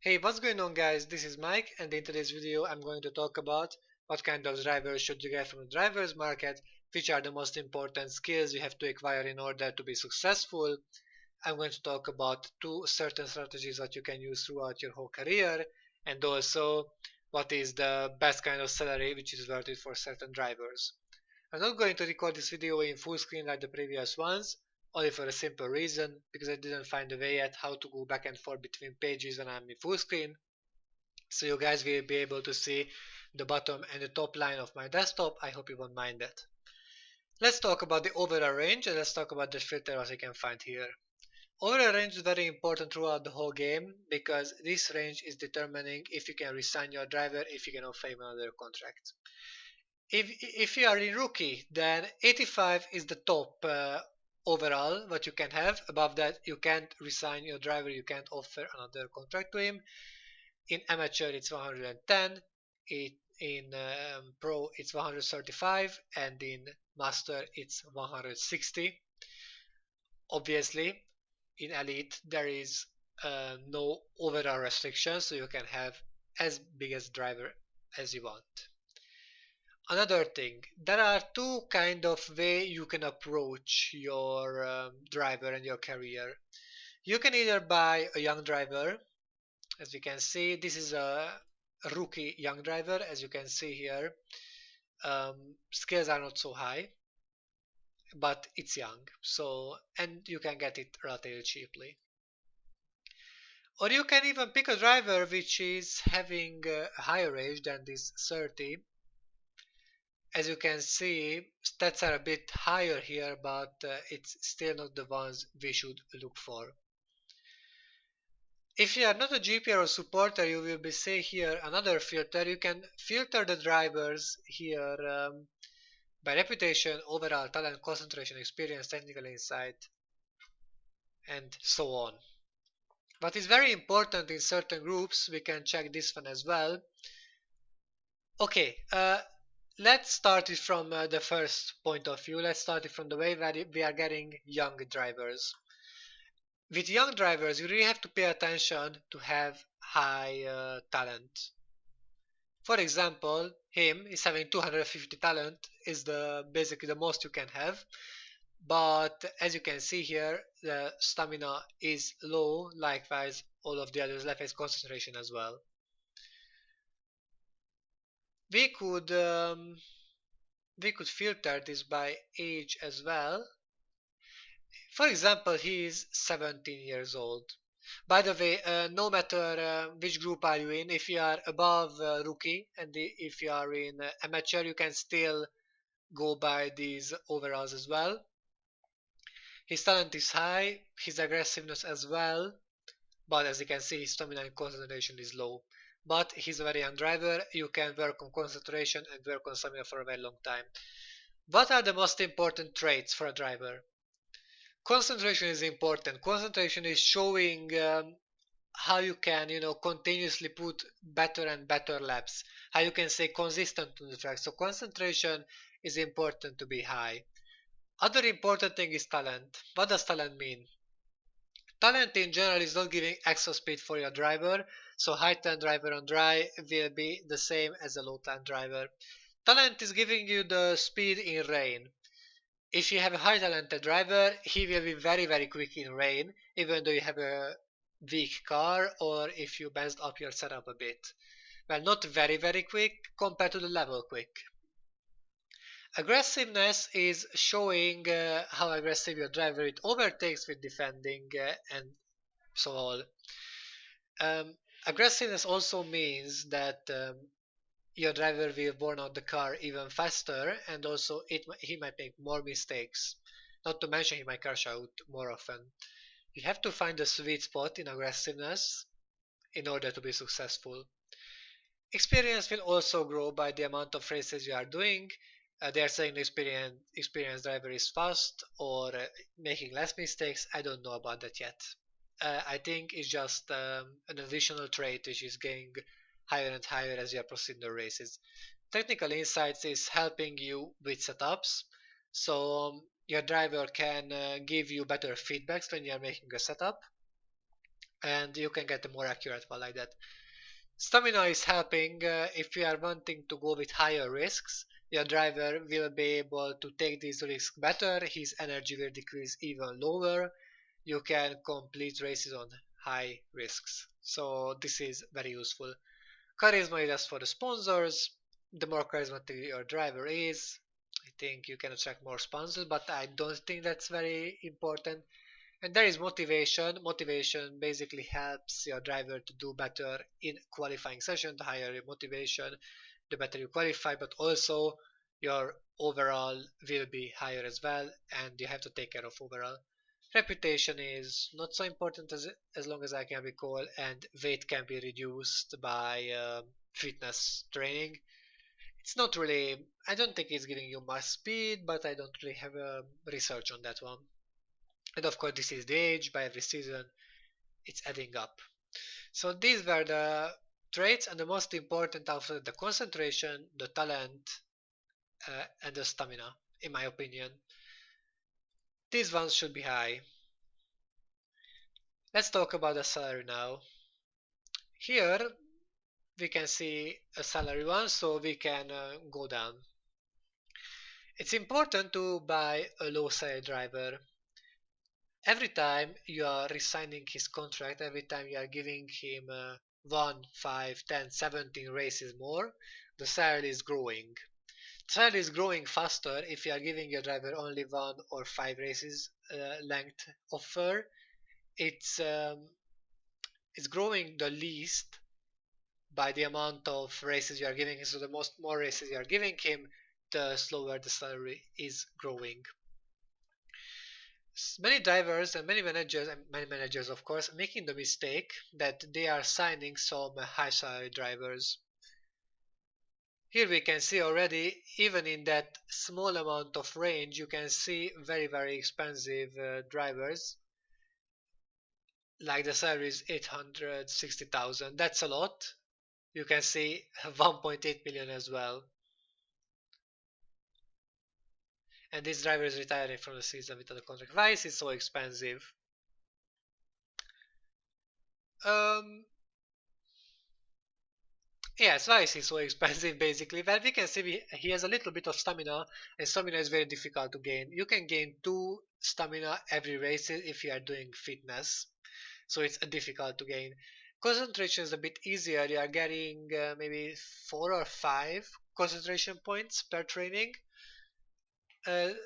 Hey, what's going on guys? This is Mike and in today's video I'm going to talk about what kind of drivers should you get from the drivers market, which are the most important skills you have to acquire in order to be successful. I'm going to talk about two certain strategies that you can use throughout your whole career, and also what is the best kind of salary which is worth it for certain drivers. I'm not going to record this video in full screen like the previous ones, only for a simple reason, because I didn't find a way yet how to go back and forth between pages when I'm in full screen. So you guys will be able to see the bottom and the top line of my desktop. I hope you won't mind that. Let's talk about the overall range and let's talk about the filter as you can find here. Overall range is very important throughout the whole game because this range is determining if you can resign your driver, if you can offer him another contract. If you are in rookie, then 85 is the top overall what you can have. Above that, you can't resign your driver, you can't offer another contract to him. In amateur, it's 110. In pro, it's 135, and in master, it's 160. Obviously, in elite, there is no overall restriction, so you can have as big as driver as you want. Another thing, there are two kind of way you can approach your driver and your career. You can either buy a young driver, as you can see. This is a rookie young driver, as you can see here. Skills are not so high, but it's young, so and you can get it relatively cheaply. Or you can even pick a driver which is having a higher age than this 30. As you can see, stats are a bit higher here, but it's still not the ones we should look for. If you are not a GPRO supporter, you will be see here another filter. You can filter the drivers here by reputation, overall talent, concentration, experience, technical insight, and so on. What is very important in certain groups, we can check this one as well. Okay, let's start it from the first point of view. Let's start it from the way where we are getting young drivers. With young drivers, you really have to pay attention to have high talent. For example, him is having 250 talent is basically the most you can have. But as you can see here, the stamina is low. Likewise, all of the others left is concentration as well. We could um, we could filter this by age as well. For example, he is 17 years old. By the way, no matter which group are you in, if you are above rookie and if you are in amateur, you can still go by these overalls as well. His talent is high, his aggressiveness as well, but as you can see, his stamina and concentration is low. But he's a very young driver, you can work on concentration and work on stamina for a very long time. What are the most important traits for a driver? Concentration is important. Concentration is showing how you can, continuously put better and better laps, how you can stay consistent on the track. So concentration is important to be high. Other important thing is talent. What does talent mean? Talent in general is not giving extra speed for your driver, so high talent driver on dry will be the same as a low talent driver. Talent is giving you the speed in rain. If you have a high talented driver, he will be very quick in rain, even though you have a weak car or if you messed up your setup a bit. Well, not very quick compared to the level quick. Aggressiveness is showing how aggressive your driver it overtakes with defending and so on. Aggressiveness also means that your driver will burn out the car even faster, and also he might make more mistakes. Not to mention he might crash out more often. You have to find the sweet spot in aggressiveness in order to be successful. Experience will also grow by the amount of races you are doing. They are saying the experienced driver is fast or making less mistakes. I don't know about that yet. I think it's just an additional trait which is getting higher and higher as you are proceeding the races. Technical insights is helping you with setups, so your driver can give you better feedbacks when you are making a setup. and you can get a more accurate one like that. Stamina is helping if you are wanting to go with higher risks. Your driver will be able to take these risks better, his energy will decrease even lower. You can complete races on high risks. So this is very useful. Charisma is just for the sponsors. The more charismatic your driver is, I think you can attract more sponsors, but I don't think that's very important. And there is motivation. Motivation basically helps your driver to do better in qualifying session. The higher your motivation, the better you qualify, but also your overall will be higher as well, and you have to take care of overall. Reputation is not so important as long as I can recall, and weight can be reduced by fitness training. It's not really, I don't think it's giving you much speed, but I don't really have research on that one. And of course, this is the age. By every season, it's adding up. So these were the traits, and the most important are the concentration, the talent, and the stamina, in my opinion. These ones should be high. Let's talk about the salary now. Here we can see a salary one, so we can go down. It's important to buy a low salary driver. Every time you are resigning his contract, every time you are giving him 1, 5, 10, 17 races more, the salary is growing. Salary is growing faster if you are giving your driver only 1 or 5 races length offer. It's um, it's growing the least by the amount of races you are giving him. So the more races you are giving him, the slower the salary is growing. Many drivers and many managers of course, making the mistake that they are signing some high salary drivers. Here we can see already, even in that small amount of range, you can see very expensive drivers. Like the salary is 860,000. That's a lot. You can see 1.8 million as well. And this driver is retiring from the season without a contract. Why is it so expensive? Um, yes, why is he so expensive basically? Well, we can see he has a little bit of stamina, and stamina is very difficult to gain. You can gain 2 stamina every race if you are doing fitness, so it's difficult to gain. Concentration is a bit easier. You are getting maybe 4 or 5 concentration points per training,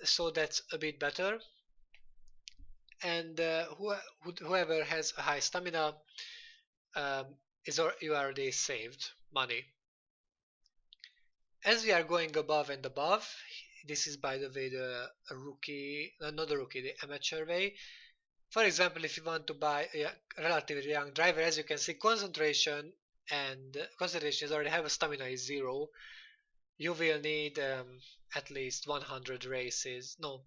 so that's a bit better. And whoever has a high stamina you already saved money. As we are going above and above, this is by the way the rookie, not the rookie, the amateur way. For example, if you want to buy a relatively young driver, as you can see, concentration is already have a stamina is 0. You will need at least 100 races. No,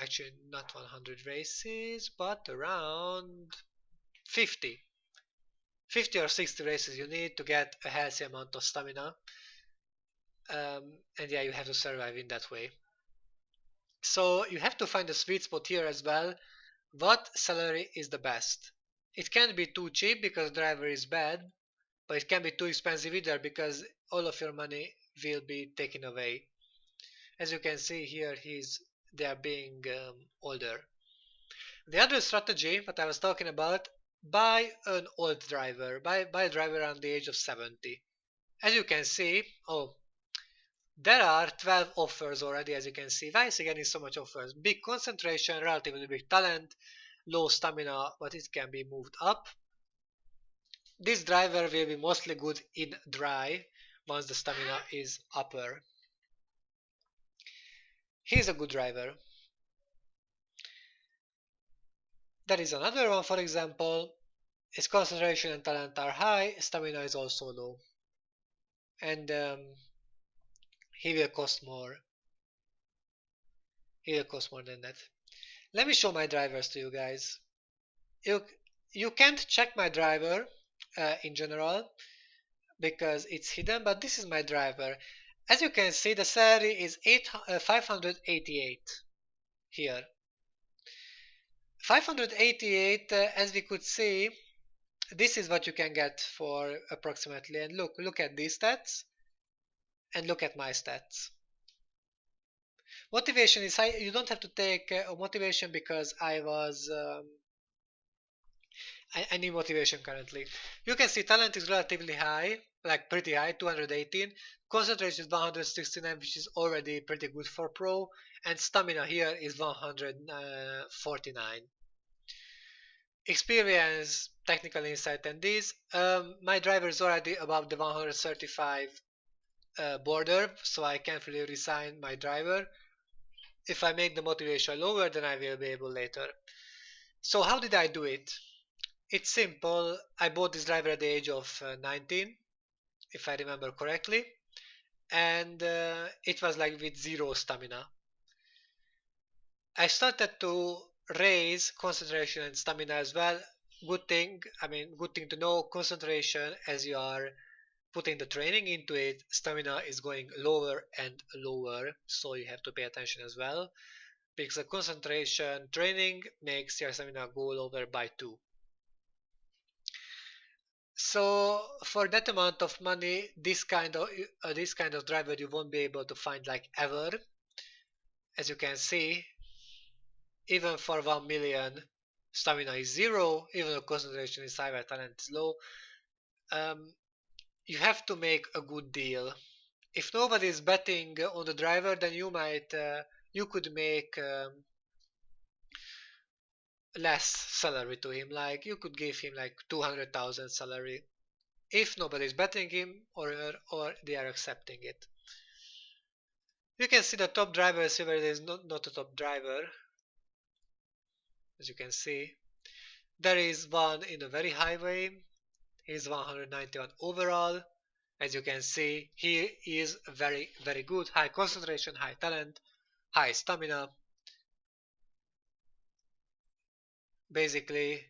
actually not 100 races, but around 50. 50 or 60 races you need to get a healthy amount of stamina. And yeah, you have to survive in that way. So you have to find a sweet spot here as well. What salary is the best? It can't be too cheap because driver is bad, but it can't be too expensive either because all of your money will be taken away. As you can see here, they are being older. The other strategy that I was talking about, buy an old driver, buy a driver around the age of 70. As you can see, oh, there are 12 offers already, as you can see. Why is he getting so much offers? Big concentration, relatively big talent, low stamina, but it can be moved up. This driver will be mostly good in dry once the stamina is upper. He's a good driver. There is another one, for example, his concentration and talent are high, stamina is also low. And he will cost more. He will cost more than that. Let me show my drivers to you guys. You, you can't check my driver in general because it's hidden, but this is my driver. As you can see, the salary is 588 here. 588, as we could see, this is what you can get for approximately. And look at these stats and look at my stats. Motivation is high. You don't have to take motivation because I need motivation currently. You can see talent is relatively high, like pretty high, 218. Concentration is 169, which is already pretty good for pro. And stamina here is 149. Experience, technical insight, and these. My driver is already above the 135 border, so I can't really resign my driver. If I make the motivation lower, then I will be able later. So how did I do it? It's simple. I bought this driver at the age of 19, if I remember correctly, and it was like with zero stamina. I started to raise concentration and stamina as well. Good thing to know. Concentration, as you are putting the training into it, stamina is going lower and lower, so you have to pay attention as well. Because the concentration training makes your stamina go lower by 2. So for that amount of money, this kind of driver you won't be able to find like ever. As you can see, even for 1 million, stamina is 0, even though concentration is high, but talent is low. Um, you have to make a good deal. If nobody is betting on the driver, then you could make less salary to him. Like you could give him like 200,000 salary if nobody is betting him or they are accepting it. You can see the top driver is where there is not a top driver, as you can see. There is one in a very high way. He is 191 overall. As you can see, he is very, very good. High concentration, high talent, high stamina. Basically,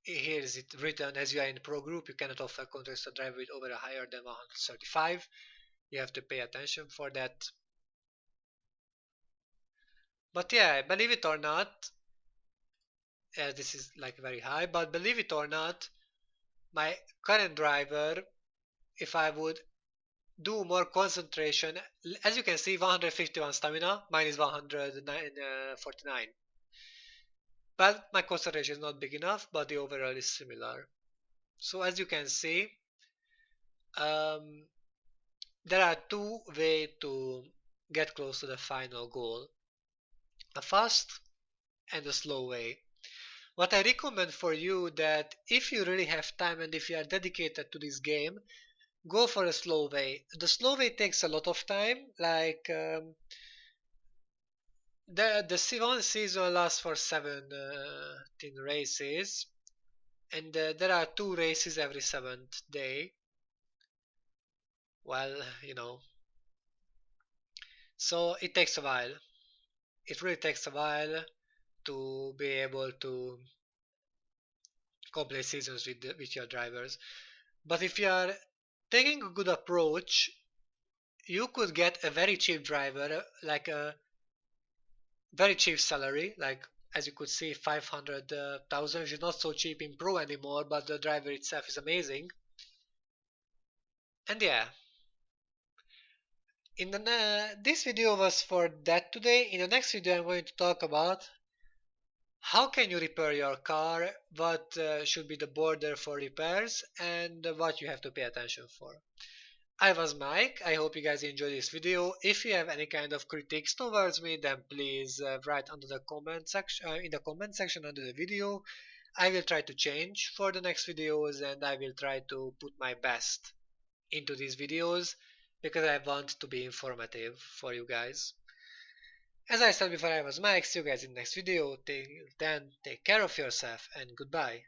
here is it written: as you are in pro group, you cannot offer contracts to driver with over a higher than 135. You have to pay attention for that. But yeah, believe it or not, this is like very high, but believe it or not, my current driver, if I would do more concentration, as you can see, 151 stamina, mine is 149. But my concentration is not big enough, but the overall is similar. So as you can see, um, there are two ways to get close to the final goal: a fast and a slow way. What I recommend for you that if you really have time and if you are dedicated to this game, go for a slow way. The slow way takes a lot of time. Like the one season lasts for 17 races, and there are 2 races every 7th day. Well, so it takes a while. It really takes a while to be able to complete seasons with your drivers. But if you are taking a good approach, you could get a very cheap driver, like a very cheap salary, like as you could see, 500,000, which is not so cheap in pro anymore, but the driver itself is amazing. And yeah, this video was for that today. In the next video, I'm going to talk about how can you repair your car, what should be the border for repairs, and what you have to pay attention for. I was Mike. I hope you guys enjoyed this video. If you have any kind of critiques towards me, then please write under the comment section in the comment section under the video. I will try to change for the next videos, and I will try to put my best into these videos because I want to be informative for you guys. As I said before, I was Mike. See you guys in the next video. Till then, take care of yourself and goodbye.